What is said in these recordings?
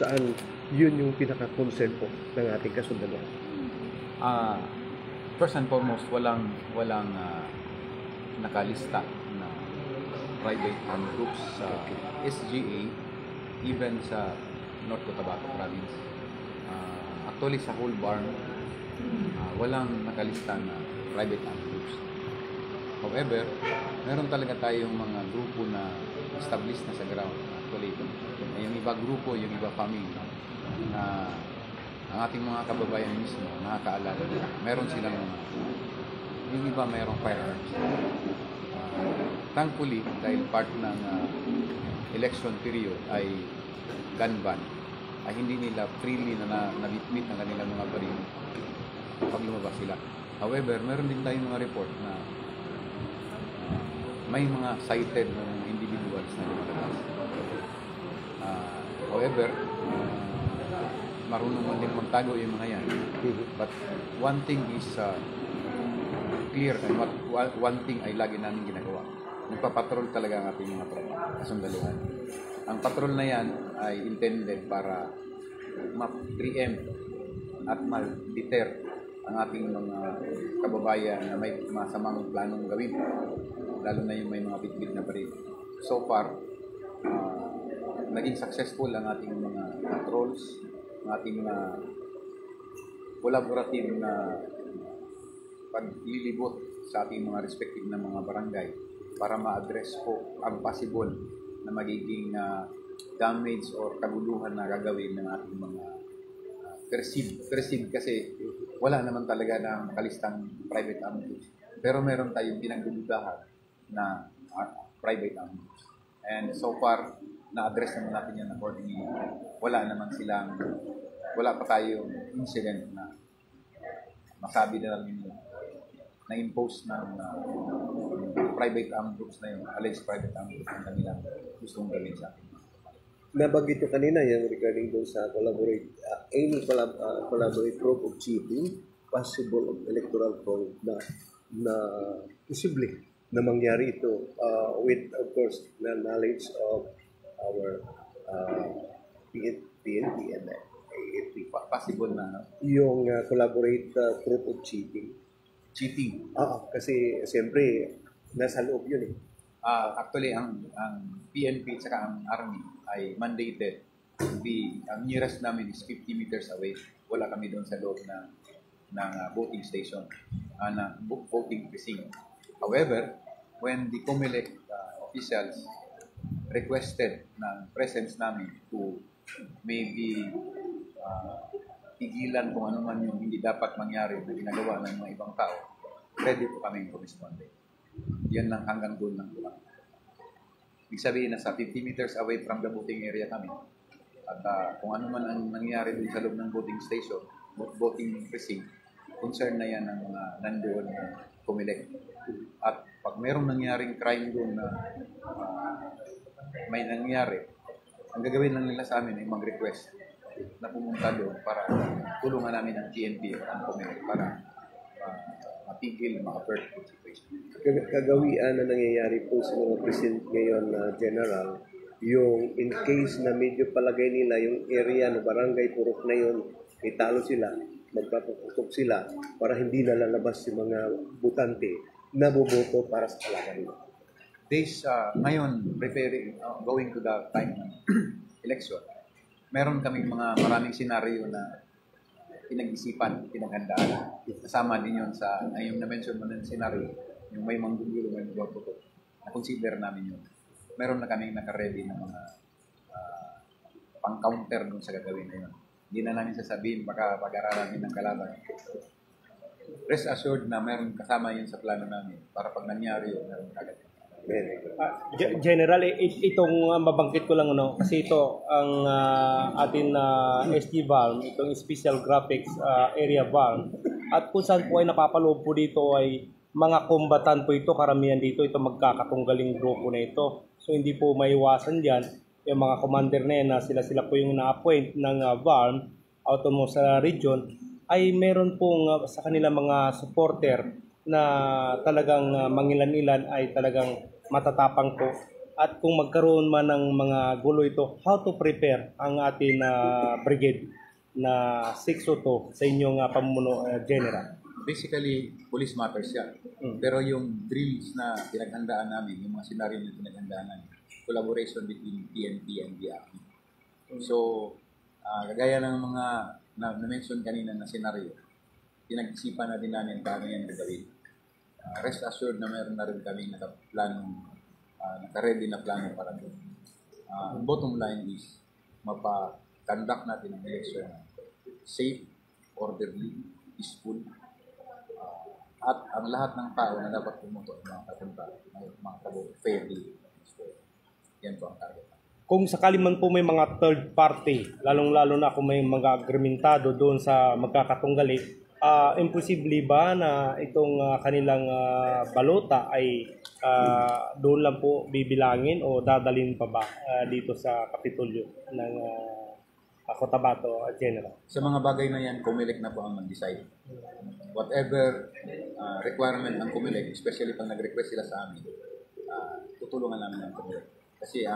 saan yun yung pinaka-concern po ng ating kasundaluhan. First and foremost, walang nakalista na private armed groups sa SGA, even sa North Cotabato Province. Actually, sa whole BARM, walang nakalista na private armed groups. However, meron talaga tayong mga grupo na established na sa ground. Actually, yung iba grupo, yung iba family, na ang ating mga kababayan mismo nakakaalala na meron silang yung iba mayroong firearms. Thankfully, dahil part ng election period ay gun ban, ay hindi nila freely na nabitbit ng kanilang mga baril pag lumabas sila. However, meron din tayong mga report na may mga cited ng individuals na lumalabas. However, marunong mo din magtago yung mga yan. But one thing is clear, and one thing ay lagi namin ginagawa. Nagpapatrol talaga ang ating mga kasundaluhan. Ang patrol na yan ay intended para ma-preempt at ma-deter ang ating mga kababayan na may masamang planong gawin, lalo na yung may mga bitbit na baril. So far, naging successful ang ating mga patrols, ang ating mga collaborative na paglilibot sa ating mga respective na mga barangay para ma-address po ang possible na magiging damage or kaguluhan na gagawin ng ating mga perceived kasi wala naman talaga ng kalistang private armed groups. Pero meron tayong pinagdududahan na private armed groups. And so far, na-address naman natin yan accordingly. Wala pa tayong incident na masabi na lang na-impose ng private armed groups na yun, alleged private armed groups na kanilang gustong gawin sa atin. Nabanggit ko kanina yung regarding doon sa any collaborate group of cheating, possible of electoral fraud na posible na mangyari ito with, of course, the knowledge of our PNP and AFP. Possible na yung collaborate group of cheating. Kasi siyempre nasa loob yun eh. Actually, ang PNP at ang Army ay mandated. Ang nearest namin is 50 meters away. Wala kami doon sa loob ng voting station, na voting precinct. However, when the COMELEC officials requested ng presence namin to maybe tigilan kung ano man yung hindi dapat mangyari na ginagawa ng mga ibang tao, ready po kami corresponding. Yan lang, hanggang doon lang po. Ibig sabihin na sa 50 meters away from the voting area kami. At kung ano man ang nangyayari doon sa loob ng voting station, voting precinct, concern na yan ng mga nandoon na COMELEC. At pag mayroong nangyaring crime doon na may nangyari, ang gagawin lang nila sa amin ay mag-request na pumunta doon para tulungan namin ang GNP at ang COMELEC para matigil, ma-avert yung situation. Kagawian na nangyayari po sa mga president ngayon na general, yung in case na medyo palagay nila yung area no barangay purok na yun, italo sila, magpaputok sila para hindi na lalabas yung mga butante na boboto para sa kalaban nila. Ngayon, going to the time ng election, meron kaming maraming senaryo na pinag-isipan, pinaghandaan. Kasama din yun sa, yung na-mention mo ng senaryo, yung may manggugulo, may magpaputok. Na-consider namin yun. Meron na kaming naka-ready na mga pang-counter dun sa gagawin na yun. Hindi na namin sasabihin, baka pag-aralan din ng kalaban. Rest assured na meron kasama yun sa plano namin para pag nangyari yun, meron kagad. General, itong mabangkit ko lang kasi ito ang atin SG BARM, itong Special Graphics Area BARM, at kung saan po ay napapaloob po dito ay mga kombatan po ito, karamihan dito, ito magkakatunggaling grupo na ito. So hindi po maiwasan dyan, yung mga commander na yan na sila po yung na-appoint ng BARM, autonomous region, ay meron pong sa kanila mga supporter na talagang mangilan-ilan ay talagang matatapang po At kung magkaroon man ng mga gulo ito, how to prepare ang ating brigade na 602 sa inyong pamumuno, General? Basically, police matters yan. Pero yung drills na pinaghandaan namin, yung mga senaryo na pinaghandaan namin, collaboration between PNP and the Army. So, kagaya ng mga na-mention kanina na senaryo, pinag-isipan na din namin paano yan gagawin. Rest assured na meron na rin kami naka-ready na plano para doon. Bottom line is, mapa-conduct natin ang election safe, orderly, peaceful, at ang lahat ng tao na dapat pumunto ay mga kapunta, mga tabo, fairly. So, yan po ang target. Kung sakali man po may mga third party, lalong-lalo na kung may mga agrementado doon sa magkakatunggali, imposible ba na itong kanilang balota ay doon lang po bibilangin o dadalhin pa ba dito sa Kapitolyo ng Cotabato, General? Sa mga bagay na yan, COMELEC na po ang mag-decide. Whatever requirement ng COMELEC, especially pag nag-request sila sa amin, tutulungan namin ng COMELEC. Kasi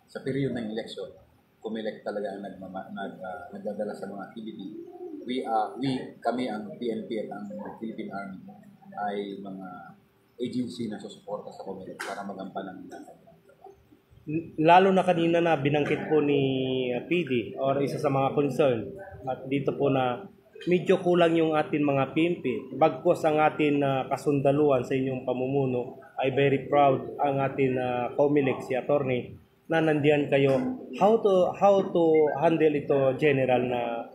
sa period ng election, COMELEC talaga ang nagdadala sa mga activity. Kami ang PNP at ang Philippine Army ay mga agency na susuporta sa COMELEC para magampanan ng trabaho. Lalo na kanina na binangkit po ni PD or isa sa mga concern at dito po na medyo kulang yung ating mga PNP. Bagkos ang ating kasundaluhan sa inyong pamumuno ay very proud ang ating COMELEC, si attorney, na nandiyan kayo. How to handle ito, General, na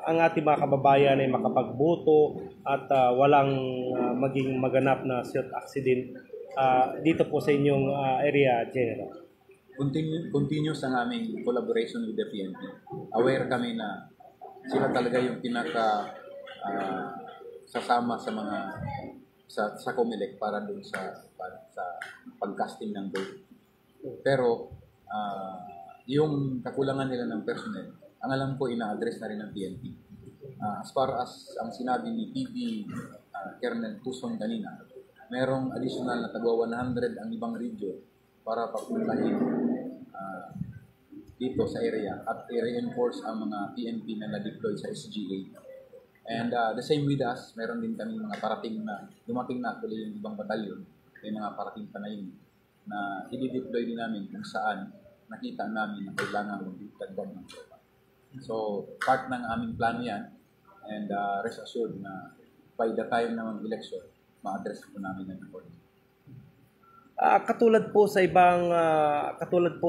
ang ating mga kababayan ay makapagboto at walang maging maganap na shoot accident dito po sa inyong area, General? Continuous ang aming collaboration with the PNP. Aware kami na sila talaga yung sasama sa mga sa COMELEC para doon sa pag-casting ng vote. Pero yung kakulangan nila ng personnel, ang alam ko ina-address na rin ng PNP. As far as ang sinabi ni PD Colonel Tuson kanina, merong additional na tagwa 100 ang ibang region para papuntahin dito sa area at i-reinforce ang mga PNP na na-deploy sa SGA. And the same with us, meron din kami mga parating na, dumating na actually yung ibang batalyon, may mga parating pa na yun, na i-deploy din namin kung saan nakita namin na kailangan magdagdag ng tropa. So, part ng aming plano yan, and rest assured na by the time na mag-election, ma-address po namin ang report. Katulad po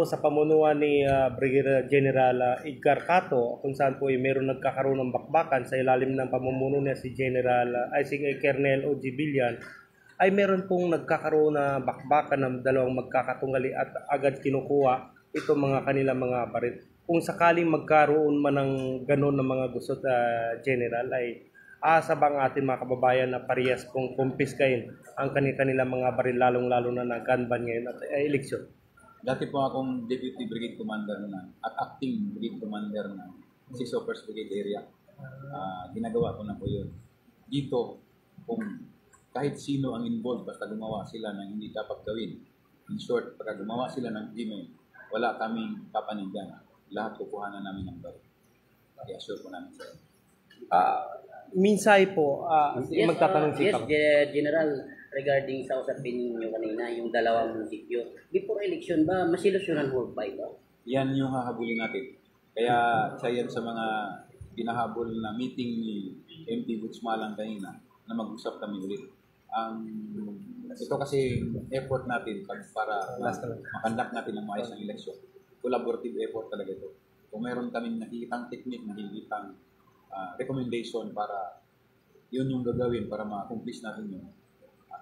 sa pamunuan ni Brigadier General Edgar Cato, kung saan po ay meron nagkakaroon ng bakbakan sa ilalim ng pamumuno niya si Colonel O.G. Billian, ay meron pong nagkakaroon na bakbakan ng dalawang magkakatunggali at agad kinukuha itong mga kanilang mga baril. Kung sakaling magkaroon man ng gano'n ng mga gusot, General, ay asa bang ating mga kababayan na parehas kung kumpiskain ang kanilang mga baril, lalong-lalo na gun ban ngayon at eleksyon? Dati po akong Deputy Brigade Commander at Acting Brigade Commander ng 601st Brigade Area. Ginagawa ko na po yun. Dito, kung kahit sino ang involved, basta gumawa sila ng hindi dapat gawin. In short, pagka gumawa sila ng krimen, wala kaming papanindigan. Lahat kukuhanan namin ng baril. I-assure po namin sa inyo. Minsay po, magtatanong si General, regarding sa usapin niyo kanina, yung dalawang munisipyo, before election ba, masilusyonan ho ba ito? Yan yung hahabulin natin. Kaya yan sa mga pinahabol na meeting ni MP Gutzmalang kanina na mag-usap kami ulit. Ito kasi effort natin para makandak natin ang maayos ng eleksyon. Collaborative effort talaga ito. Kung meron kaming nakikitang technique, nakikitang recommendation para yun yung gagawin para ma-accomplish natin yun.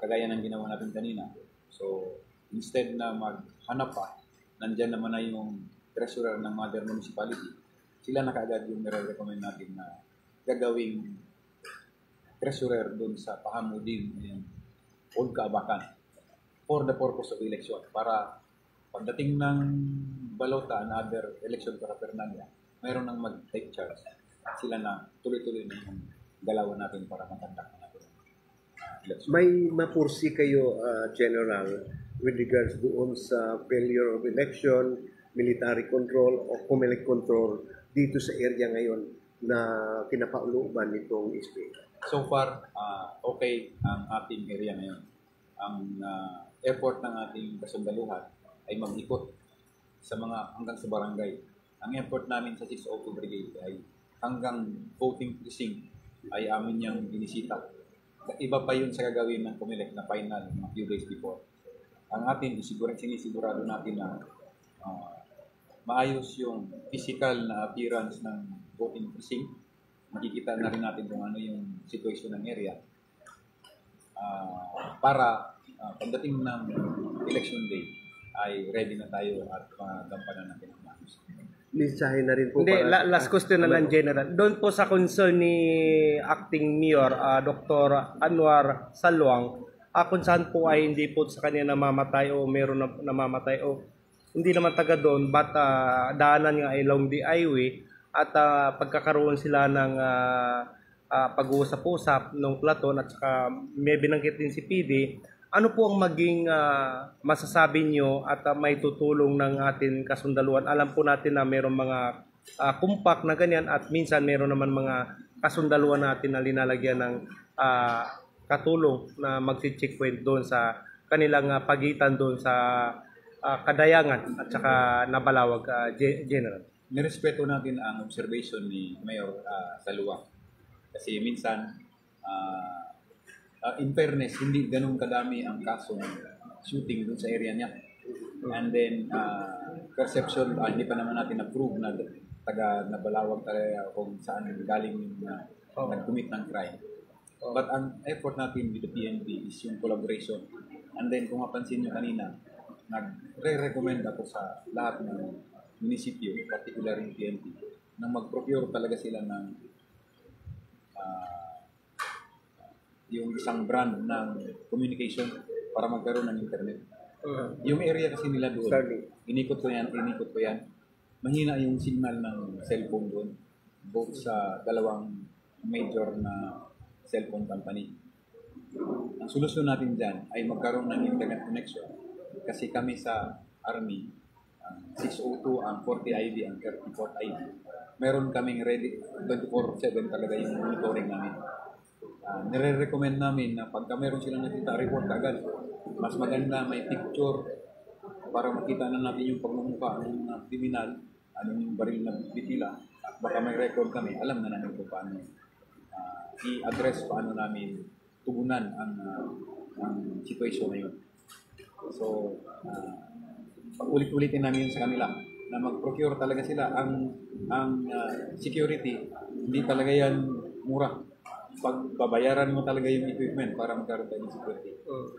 Kagaya ng ginawa natin kanina. So, instead na maghanap pa, nandyan naman na yung treasurer ng Mother Municipality. Sila na kaagad yung nire-recommend natin na gagawing treasurer doon sa Pahamudin, Old Kaabakan, for the purpose of election. Para pagdating ng balota, another election para Fernanda, mayroon nang mag-take charge. Sila na tuloy-tuloy na yung galawan natin para matanda natin. May mapursi kayo, General, with regards doon sa failure of election, military control o COMELEC control dito sa area ngayon na kinapauloban nitong SPA? So far, okay ang ating area ngayon. Ang effort ng ating kasundaluhan ay mag-ikot sa mga hanggang sa barangay. Ang effort namin sa 602 Brigade ay hanggang voting precinct ay amin niyang binisita. Iba pa yun sa gagawin ng COMELEC na final mga few days before. Ang atin, sinisigurado natin na maayos yung physical na appearance ng voting precinct. Makikita na rin natin kung ano yung situation ng area. Para pagdating ng election day ay ready na tayo at magampanan natin ang maayos. Mensahe na rin po Hindi, para last question na lang, General. Doon po sa concern ni Acting Mayor, Dr. Anwar Salwang, kung saan po ay hindi po sa kanya namamatay o meron na namamatay o hindi naman taga doon, but daanan nga ay along the highway at pagkakaroon sila ng pag-uusap-usap ng platon at saka may binanggit din si PD, ano po ang maging masasabi nyo at may tutulong ng ating kasundaluhan? Alam po natin na mayroong mga kumpak na ganyan at minsan mayroon naman mga kasundaluhan natin na linalagyan ng katulong na magsi-checkpoint doon sa kanilang pagitan doon sa Kadayangan at saka Nabalawag, General. Nirespeto natin ang observation ni Mayor Salua. Kasi minsan, in fairness, hindi ganun kadami ang kaso ng shooting dun sa area niya. And then, perception, hindi pa naman natin na-prove na taga Nabalawag talaga kung saan galing yung nag-commit ng crime. But ang effort natin with the PNP is yung collaboration. And then, kung mapansin nyo kanina, nagre-recommend ako sa lahat ng munisipyo, particularly yung PNP, na mag-procure talaga sila ng yung isang brand ng communication para magkaroon ng internet. Yung area kasi nila doon, inikot ko yan. Mahina yung signal ng cellphone doon, both sa dalawang major na cellphone company. Ang solusyon natin dyan ay magkaroon ng internet connection. Kasi kami sa Army, 602, ang 40 ID, ang 34 ID, meron kaming ready 24/7 talaga yung monitoring namin. Nire-recommend namin na pagka meron silang nakita, report agad. Mas maganda may picture para makita na natin yung pagmumukha ng kriminal, yung baril na bitila, at baka may record kami, alam na namin kung paano i-address, paano namin tugunan ang situation na yun. So, ulit-ulitin namin sa kanila na mag-procure talaga sila. Ang security, hindi talaga yan mura. Pagbabayaran mo talaga yung equipment para magkaroon tayo ng security.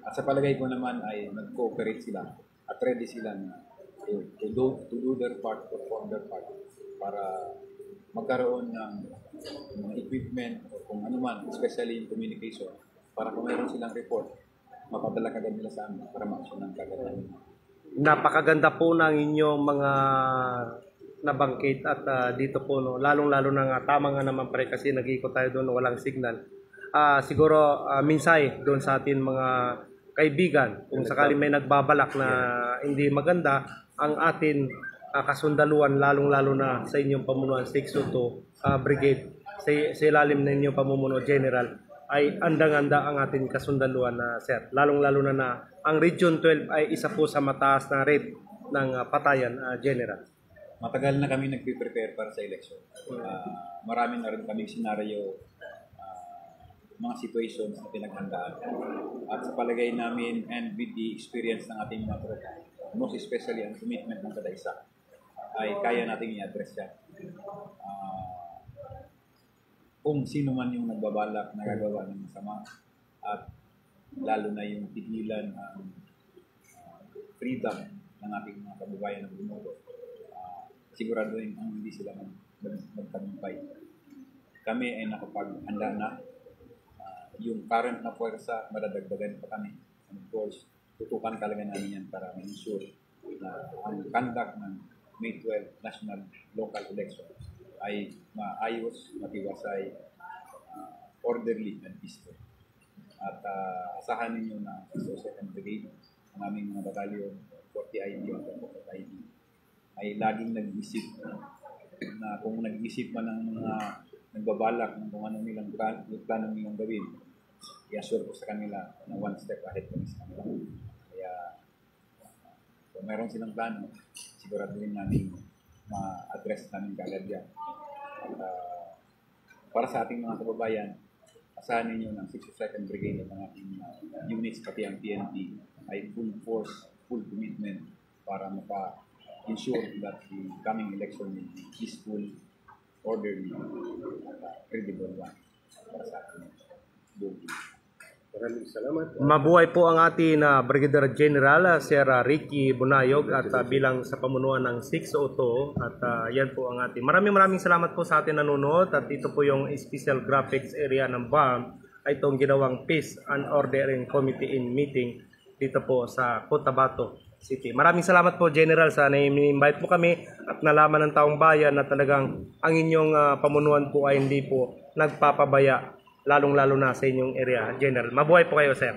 At sa palagay ko naman ay nag-cooperate sila at ready sila na to do their part, perform their part para magkaroon ng mga equipment o kung ano man, especially in communication, para kung mayroon silang report, mapadala kagad nila sa amin para ma-action ng kagad namin. Napakaganda po ng inyong mga nabanggit at dito po, no, lalong-lalo na nga, tama nga naman pare kasi nag-iikot tayo doon, walang signal. Siguro minsay doon sa atin mga kaibigan, kung sakali may nagbabalak na hindi maganda, ang atin kasundaluhan, lalong-lalo na sa inyong pamunuan, 602 Brigade, sa ilalim ng inyong pamumuno, General, ay andang-anda ang ating kasundaluhan na sir. Lalong-lalo na ang Region 12 ay isa po sa mataas na rate ng patayan, General. Matagal na kami nagpe-prepare para sa election. Marami na rin kaming senaryo, mga situations na pinaghandaan. At sa palagay namin and with the experience ng ating mga tropa, most especially ang commitment ng kada isa, ay kaya nating i-address yan. Kung sino man yung nagbabalak na gagawa ng masama at lalo na yung tigilan ang freedom ng ating mga kababayan na bumoto, siguraduhin ang hindi sila magtagumpay. Kami ay nakapaghanda na. Yung current na puwersa, madadagdagan pa kami. And of course, tutukan talaga namin yan para ma-ensure na ang conduct ng May 12 national local elections ay maayos, matiwasay, orderly and peaceful. At asahan ninyo na sa 2nd Brigade ang aming mga batalyon, 40 ID o 40 ID, ay laging nag-isip na kung nag-isip man ng mga nagbabalak ng kung ano nilang plano nilang gawin, i-assure ko sa kanila na one step ahead kami sa kanila. Kaya kung meron silang plano, siguraduhin namin ma-address namin kagad yan. At para sa ating mga kababayan, asahan ninyo ng 62nd Brigade at ang ating units, pati ang PNP, ay full force, full commitment para maka-ensure that the coming election will be peaceful, orderly, at credible one para sa ating buong. Maraming salamat. Mabuhay po ang ating Brigadier General Sir Ricky Bunayog at bilang sa pamunuan ng 602 at yan po ang ating. Maraming salamat po sa ating nanonood at ito po yung special graphics area ng BARM ay itong ginawang Peace and Ordering Committee in meeting dito po sa Cotabato City. Maraming salamat po General sa na-invite po kami at nalaman ng taong bayan na talagang ang inyong pamunuan po ay hindi po nagpapabaya lalong-lalo na sa inyong area, General. Mabuhay po kayo, sir.